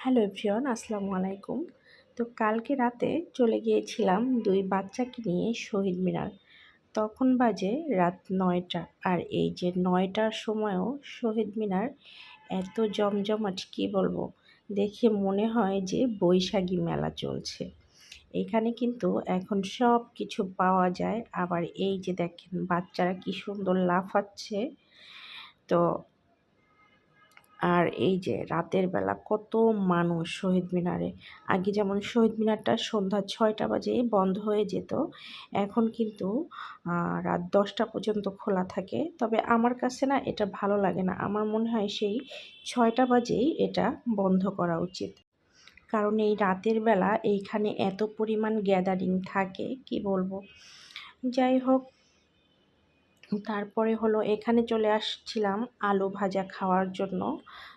Hello everyone, আসসালামু আলাইকুম। তো কালকে রাতে চলে গিয়েছিলাম ২ বাচ্চাকে নিয়ে শহীদ মিনার। তখন বাজে রাত ৯টা। আর এই যে ৯টার সময়ও শহীদ মিনার এত জমজমাট কী বলবো! দেখে মনে হয় যে বৈশাখী মেলা চলছে। এখানে কিন্তু এখন সব কিছু পাওয়া যায়। আবার এই যে দেখেন বাচ্চারা কি সুন্দর লাফাচ্ছে। তো আর এই যে রাতের বেলা কত মানুষ শহীদ মিনারে। আগে যেমন শহীদ মিনারটা সন্ধ্যা ৬টা বাজেই বন্ধ হয়ে যেত। এখন কিন্তু রাত ১০টা পর্যন্ত খোলা থাকে। তবে আমার কাছে না এটা ভালো লাগে না। আমার মনে হয় সেই ৬টা বাজেই এটা বন্ধ করা উচিত। কারণ এই রাতের বেলা এইখানে এত পরিমাণ গ্যাদারিং থাকে কি বলবো। যাই হোক, তারপরে হলো এখানে চলে আসছিলাম আলু ভাজা খাওয়ার জন্য।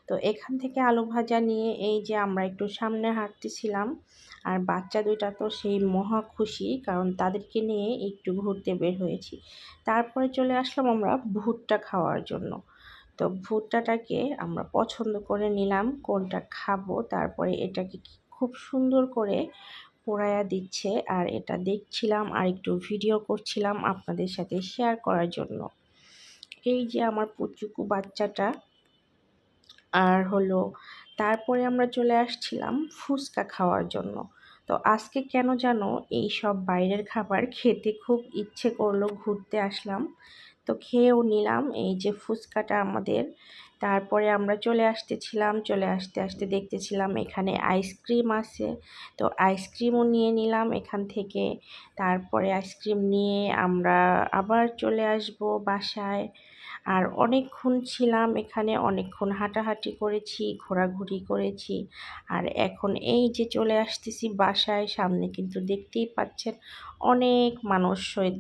তো এখান থেকে আলু ভাজা নিয়ে এই যে আমরা একটু সামনে হাঁটতেছিলাম। আর বাচ্চা দুইটা তো সেই মহা খুশি, কারণ তাদেরকে নিয়ে একটু ঘুরতে বের হয়েছি। তারপরে চলে আসলাম আমরা ভুট্টা খাওয়ার জন্য। তো ভুট্টাটাকে আমরা পছন্দ করে নিলাম কোনটা খাবো। তারপরে এটাকে খুব সুন্দর করে পোড়াইয়া দিচ্ছে, আর এটা দেখছিলাম আর একটু ভিডিও করছিলাম আপনাদের সাথে শেয়ার করার জন্য। এই যে আমার পুচুকু বাচ্চাটা। আর হলো তারপরে আমরা চলে আসছিলাম ফুচকা খাওয়ার জন্য। তো আজকে কেন যেন এই সব বাইরের খাবার খেতে খুব ইচ্ছে করলো, ঘুরতে আসলাম। তো খেয়েও নিলাম এই যে ফুচকাটা আমাদের। তারপরে আমরা চলে আসতে দেখতেছিলাম এখানে আইসক্রিম আছে। তো আইসক্রিমও নিয়ে নিলাম এখান থেকে। তারপরে আইসক্রিম নিয়ে আমরা আবার চলে আসব বাসায়। আর অনেকক্ষণ ছিলাম এখানে, অনেকক্ষণ হাঁটাহাঁটি করেছি, ঘোরাঘুরি করেছি। আর এখন এই যে চলে আসতেছি বাসায়। সামনে কিন্তু দেখতেই পাচ্ছেন অনেক মানুষ শহীদ